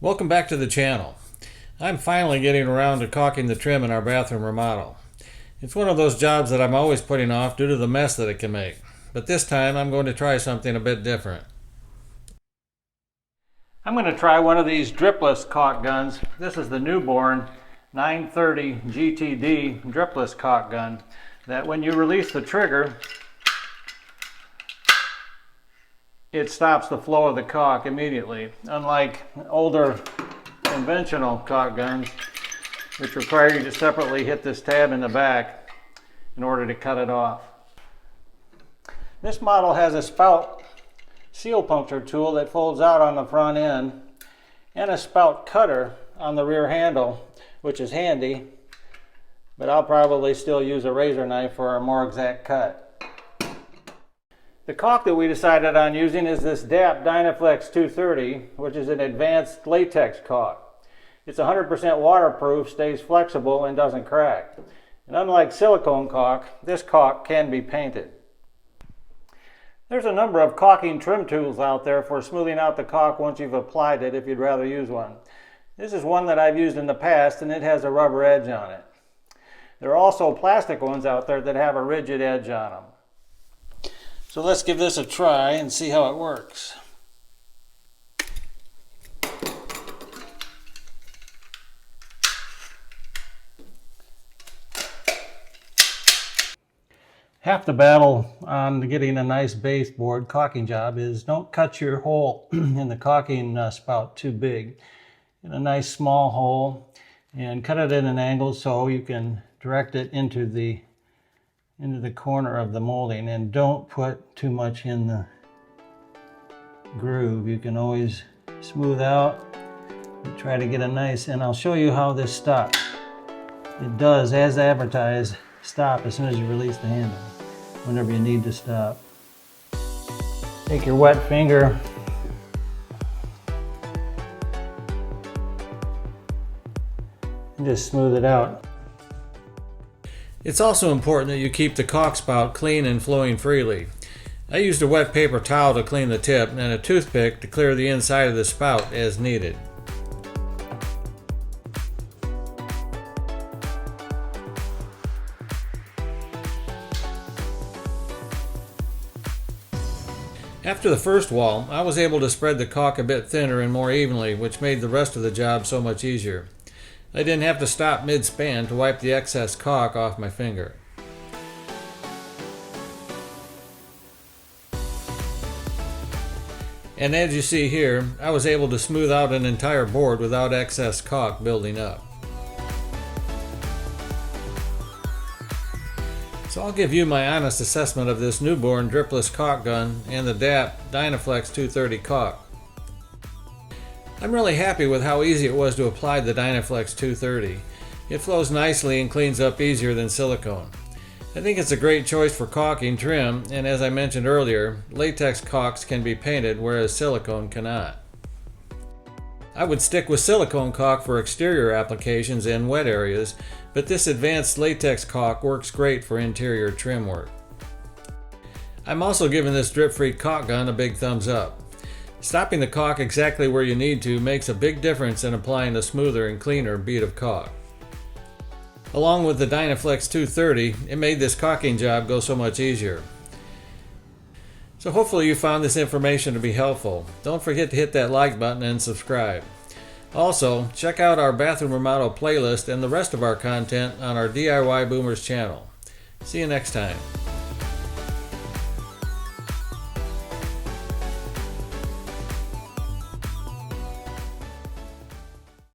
Welcome back to the channel. I'm finally getting around to caulking the trim in our bathroom remodel. It's one of those jobs that I'm always putting off due to the mess that it can make. But this time I'm going to try something a bit different. I'm going to try one of these dripless caulk guns. This is the newborn 930 GTD dripless caulk gun that when you release the trigger, it stops the flow of the caulk immediately, unlike older conventional caulk guns, which require you to separately hit this tab in the back in order to cut it off. This model has a spout seal puncture tool that folds out on the front end and a spout cutter on the rear handle, which is handy, but I'll probably still use a razor knife for a more exact cut. The caulk that we decided on using is this Dap Dynaflex 230, which is an advanced latex caulk. It's 100% waterproof, stays flexible, and doesn't crack. And unlike silicone caulk, this caulk can be painted. There's a number of caulking trim tools out there for smoothing out the caulk once you've applied it if you'd rather use one. This is one that I've used in the past and it has a rubber edge on it. There are also plastic ones out there that have a rigid edge on them. So let's give this a try and see how it works. Half the battle on getting a nice baseboard caulking job is don't cut your hole in the caulking spout too big. Get a nice small hole and cut it at an angle so you can direct it into the corner of the molding, and don't put too much in the groove. You can always smooth out and try to get a nice, and I'll show you how this stops. It does, as advertised, stop as soon as you release the handle, whenever you need to stop. Take your wet finger and just smooth it out. It's also important that you keep the caulk spout clean and flowing freely. I used a wet paper towel to clean the tip and a toothpick to clear the inside of the spout as needed. After the first wall, I was able to spread the caulk a bit thinner and more evenly, which made the rest of the job so much easier. I didn't have to stop mid-span to wipe the excess caulk off my finger. And as you see here, I was able to smooth out an entire board without excess caulk building up. So I'll give you my honest assessment of this newborn dripless caulk gun and the Dap Dynaflex 230 caulk. I'm really happy with how easy it was to apply the Dynaflex 230. It flows nicely and cleans up easier than silicone. I think it's a great choice for caulking trim, and as I mentioned earlier, latex caulks can be painted whereas silicone cannot. I would stick with silicone caulk for exterior applications and wet areas, but this advanced latex caulk works great for interior trim work. I'm also giving this drip-free caulk gun a big thumbs up. Stopping the caulk exactly where you need to makes a big difference in applying a smoother and cleaner bead of caulk. Along with the Dynaflex 230, it made this caulking job go so much easier. So hopefully you found this information to be helpful. Don't forget to hit that like button and subscribe. Also, check out our bathroom remodel playlist and the rest of our content on our DIY Boomers channel. See you next time.